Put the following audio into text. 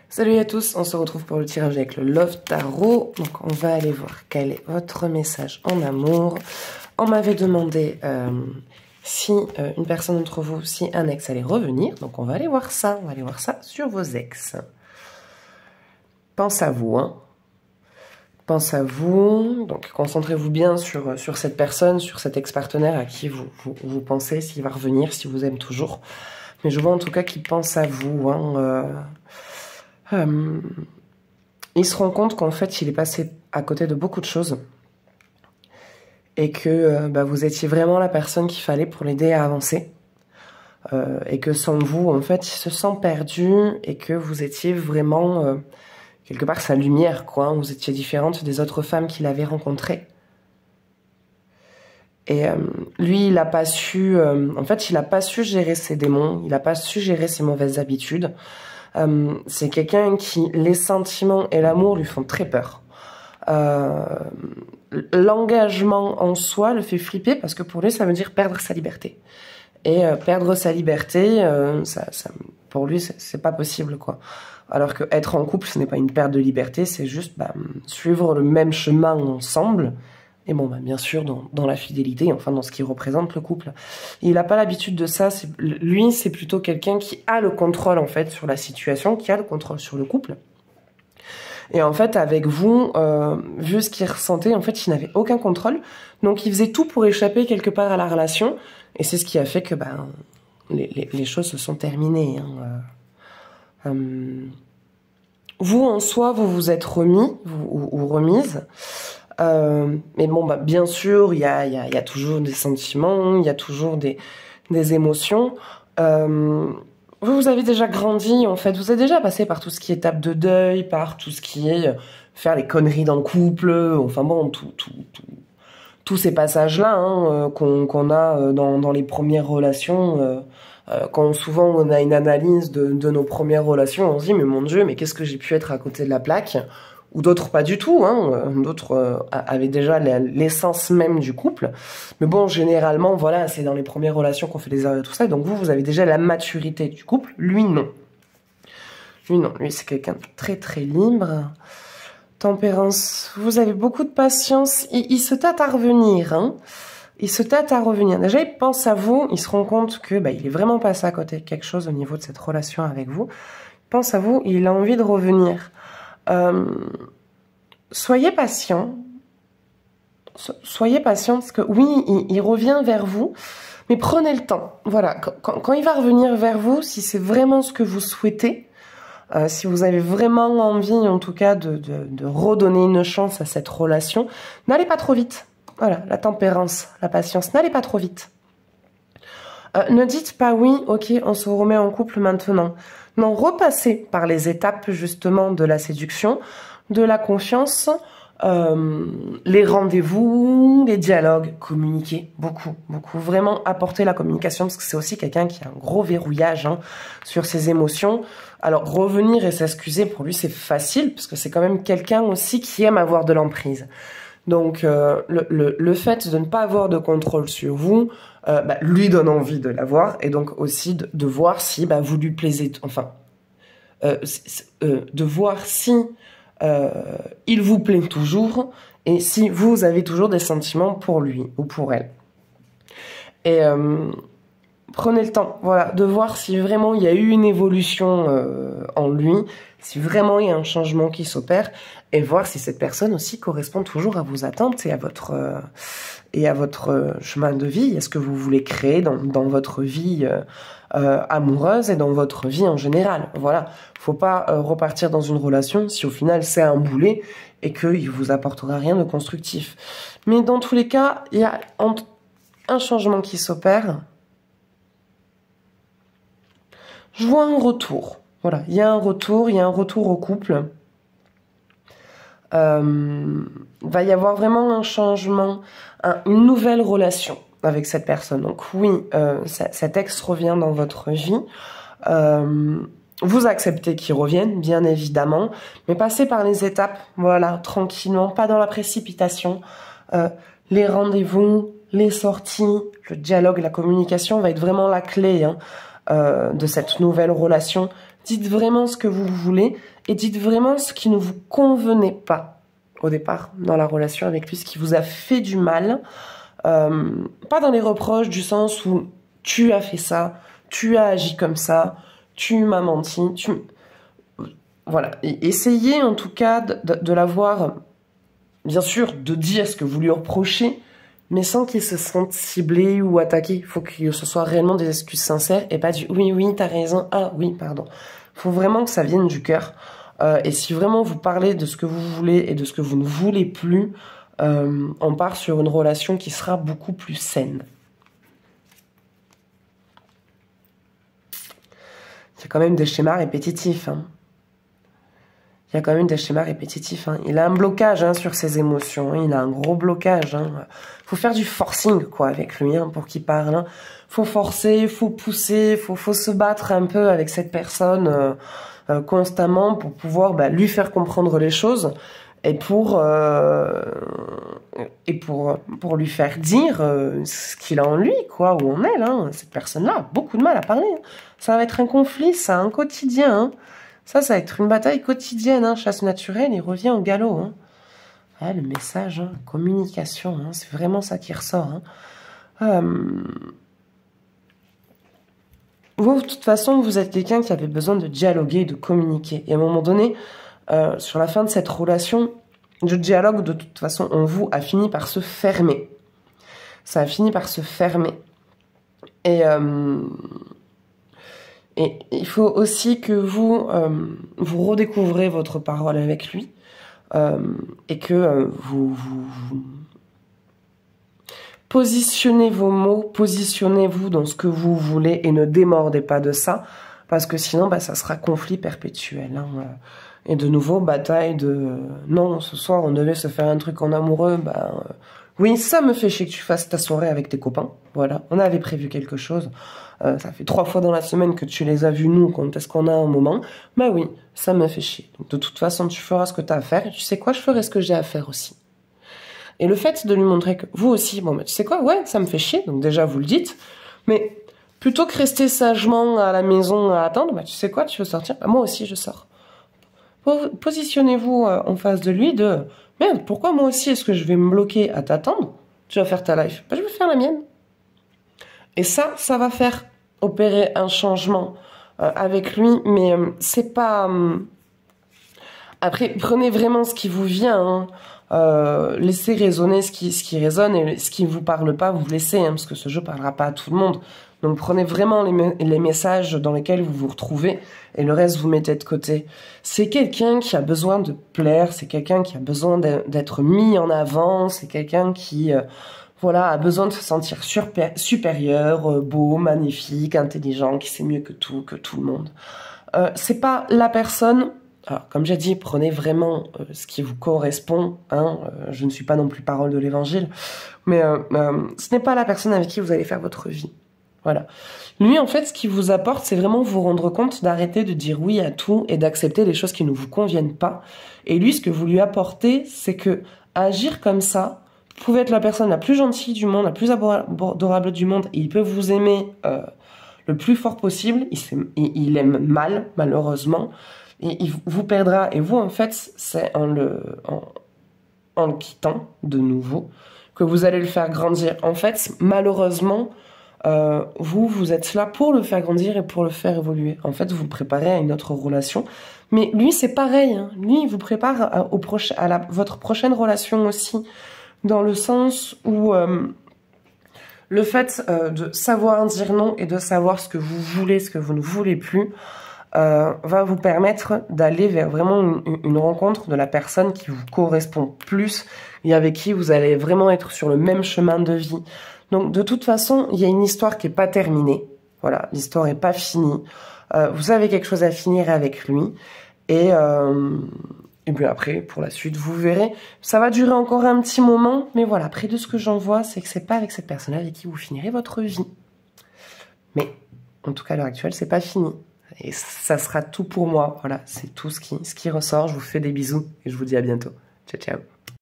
Salut à tous, on se retrouve pour le tirage avec le Love Tarot. Donc on va aller voir quel est votre message en amour. On m'avait demandé si une personne d'entre vous, si un ex allait revenir. Donc on va aller voir ça, on va aller voir ça sur vos ex. Pense à vous, hein. Pense à vous, donc concentrez-vous bien sur cette personne, sur cet ex-partenaire à qui vous pensez, s'il va revenir, si vous aime toujours. Mais je vois en tout cas qu'il pense à vous, hein. Il se rend compte qu'en fait il est passé à côté de beaucoup de choses et que vous étiez vraiment la personne qu'il fallait pour l'aider à avancer, et que sans vous en fait il se sent perdu et que vous étiez vraiment quelque part sa lumière, quoi. Vous étiez différente des autres femmes qu'il avait rencontrées. Et lui, il n'a pas su, en fait, il n'a pas su gérer ses démons, il n'a pas su gérer ses mauvaises habitudes. C'est quelqu'un qui, les sentiments et l'amour lui font très peur. L'engagement en soi le fait flipper parce que pour lui, ça veut dire perdre sa liberté. Et perdre sa liberté, pour lui, c'est pas possible, quoi. Alors que être en couple, ce n'est pas une perte de liberté, c'est juste suivre le même chemin ensemble. Et bon, bien sûr, dans la fidélité, enfin dans ce qui représente le couple. Il n'a pas l'habitude de ça. Lui, c'est plutôt quelqu'un qui a le contrôle, en fait, sur la situation, qui a le contrôle sur le couple. Et en fait, avec vous, vu ce qu'il ressentait, en fait, il n'avait aucun contrôle. Donc, il faisait tout pour échapper quelque part à la relation. Et c'est ce qui a fait que les choses se sont terminées, hein. Vous, en soi, vous vous êtes remis ou remise. Mais bon, bien sûr, il y a toujours des sentiments, il y a toujours des émotions. Vous avez déjà grandi, en fait. Vous êtes déjà passé par tout ce qui est étape de deuil, par tout ce qui est faire les conneries dans le couple. Enfin bon, tous ces passages-là, hein, qu'on a dans les premières relations. Quand souvent on a une analyse de nos premières relations, on se dit mais mon Dieu, mais qu'est-ce que j'ai pu être à côté de la plaque? Ou d'autres pas du tout, hein. D'autres avaient déjà l'essence même du couple. Mais bon, généralement, voilà, c'est dans les premières relations qu'on fait des erreurs et tout ça. Donc vous avez déjà la maturité du couple. Lui, non. Lui, non. Lui, c'est quelqu'un de très, très libre. Tempérance, vous avez beaucoup de patience. Il se tâte à revenir, hein. Il se tâte à revenir. Déjà, il pense à vous. Il se rend compte que il est vraiment passé à côté de quelque chose au niveau de cette relation avec vous. Il pense à vous. Il a envie de revenir. Soyez patient. Soyez patient parce que oui, il revient vers vous, mais prenez le temps. Voilà, quand il va revenir vers vous, si c'est vraiment ce que vous souhaitez, si vous avez vraiment envie, en tout cas, de redonner une chance à cette relation, n'allez pas trop vite. Voilà, la tempérance, la patience, n'allez pas trop vite. Ne dites pas oui, ok, on se remet en couple maintenant. Non, repassez par les étapes justement de la séduction, de la confiance, les rendez-vous, les dialogues, communiquer beaucoup, beaucoup. Vraiment apporter la communication parce que c'est aussi quelqu'un qui a un gros verrouillage, hein, sur ses émotions. Alors revenir et s'excuser, pour lui c'est facile parce que c'est quand même quelqu'un aussi qui aime avoir de l'emprise. Donc le fait de ne pas avoir de contrôle sur vous lui donne envie de l'avoir et donc aussi de voir si vous lui plaisez, enfin de voir si il vous plaît toujours et si vous avez toujours des sentiments pour lui ou pour elle. Et prenez le temps, voilà, de voir si vraiment il y a eu une évolution en lui, si vraiment il y a un changement qui s'opère, et voir si cette personne aussi correspond toujours à vos attentes et à votre chemin de vie, à ce que vous voulez créer dans votre vie amoureuse et dans votre vie en général. Voilà, faut pas repartir dans une relation si au final c'est un boulet et qu'il vous apportera rien de constructif. Mais dans tous les cas, il y a un changement qui s'opère. Je vois un retour. Voilà, il y a un retour au couple. Va y avoir vraiment un changement, une nouvelle relation avec cette personne. Donc oui, cet ex revient dans votre vie. Vous acceptez qu'il revienne, bien évidemment, mais passez par les étapes, voilà, tranquillement, pas dans la précipitation. Les rendez-vous, les sorties, le dialogue, la communication va être vraiment la clé, hein, de cette nouvelle relation. Dites vraiment ce que vous voulez et dites vraiment ce qui ne vous convenait pas au départ dans la relation avec lui, ce qui vous a fait du mal. Pas dans les reproches du sens où tu as fait ça, tu as agi comme ça, tu m'as menti, Voilà. Et essayez en tout cas de l'avoir, bien sûr, de dire ce que vous lui reprochez, mais sans qu'il se sente ciblé ou attaqué. Il faut que ce soit réellement des excuses sincères et pas du oui, oui, t'as raison, ah oui, pardon. Il faut vraiment que ça vienne du cœur. Et si vraiment vous parlez de ce que vous voulez et de ce que vous ne voulez plus, on part sur une relation qui sera beaucoup plus saine. Il y a quand même des schémas répétitifs. Hein. Il y a quand même des schémas répétitifs. Hein. Il a un blocage sur ses émotions. Hein. Il a un gros blocage. Hein. Faut faire du forcing quoi avec lui pour qu'il parle. Hein. Faut forcer, faut pousser, faut se battre un peu avec cette personne constamment pour pouvoir lui faire comprendre les choses et pour lui faire dire ce qu'il a en lui quoi ou en elle. Hein. Cette personne-là a beaucoup de mal à parler. Hein. Ça va être un conflit, ça, un quotidien. Hein. Ça va être une bataille quotidienne, hein, chasse naturelle, il revient au galop. Hein. Ah, le message, hein, communication, hein, c'est vraiment ça qui ressort. Hein. Vous, de toute façon, vous êtes quelqu'un qui avait besoin de dialoguer, de communiquer. Et à un moment donné, sur la fin de cette relation, le dialogue, de toute façon, en vous, a fini par se fermer. Ça a fini par se fermer. Et il faut aussi que vous redécouvrez votre parole avec lui et que vous positionnez vos mots, positionnez-vous dans ce que vous voulez et ne démordez pas de ça parce que sinon ça sera conflit perpétuel. Hein, et de nouveau, bataille de non, ce soir on devait se faire un truc en amoureux, oui, ça me fait chier que tu fasses ta soirée avec tes copains. Voilà, on avait prévu quelque chose. Ça fait 3 fois dans la semaine que tu les as vus, nous, quand est-ce qu'on a un moment. Oui, ça me fait chier. Donc, de toute façon, tu feras ce que tu as à faire. Et tu sais quoi, je ferai ce que j'ai à faire aussi. Et le fait de lui montrer que vous aussi, tu sais quoi, ouais, ça me fait chier. Donc déjà, vous le dites. Mais plutôt que rester sagement à la maison à attendre, tu sais quoi, tu veux sortir, moi aussi, je sors. Positionnez-vous en face de lui de... Merde, pourquoi moi aussi est-ce que je vais me bloquer à t'attendre? Tu vas faire ta life. Je vais faire la mienne. Et ça va faire opérer un changement avec lui, mais c'est pas... Après, prenez vraiment ce qui vous vient, hein. Laissez résonner ce qui résonne, et ce qui ne vous parle pas, vous laissez, hein, parce que ce jeu parlera pas à tout le monde. Donc prenez vraiment les messages dans lesquels vous vous retrouvez, et le reste vous mettez de côté. C'est quelqu'un qui a besoin de plaire, c'est quelqu'un qui a besoin d'être mis en avant, c'est quelqu'un qui... a besoin de se sentir supérieur, beau, magnifique, intelligent, qui sait mieux que tout le monde. C'est pas la personne... Alors, comme j'ai dit, prenez vraiment ce qui vous correspond. Hein, je ne suis pas non plus parole de l'évangile. Mais ce n'est pas la personne avec qui vous allez faire votre vie. Voilà. Lui, en fait, ce qu'il vous apporte, c'est vraiment vous rendre compte d'arrêter de dire oui à tout et d'accepter les choses qui ne vous conviennent pas. Et lui, ce que vous lui apportez, c'est que agir comme ça... Vous pouvez être la personne la plus gentille du monde, la plus adorable du monde, et il peut vous aimer le plus fort possible. Il aime mal, malheureusement, et il vous perdra. Et vous, en fait, c'est en le quittant de nouveau que vous allez le faire grandir. En fait, malheureusement, vous êtes là pour le faire grandir et pour le faire évoluer. En fait, vous vous préparez à une autre relation. Mais lui, c'est pareil. Hein. Lui, il vous prépare à votre prochaine relation aussi. Dans le sens où le fait de savoir dire non et de savoir ce que vous voulez, ce que vous ne voulez plus, va vous permettre d'aller vers vraiment une rencontre de la personne qui vous correspond plus et avec qui vous allez vraiment être sur le même chemin de vie. Donc de toute façon, il y a une histoire qui n'est pas terminée. Voilà, l'histoire n'est pas finie. Vous avez quelque chose à finir avec lui. Et puis après, pour la suite, vous verrez. Ça va durer encore un petit moment. Mais voilà, après de ce que j'en vois, c'est que c'est pas avec cette personne avec qui vous finirez votre vie. Mais, en tout cas, à l'heure actuelle, c'est pas fini. Et ça sera tout pour moi. Voilà, c'est tout ce qui ressort. Je vous fais des bisous et je vous dis à bientôt. Ciao, ciao.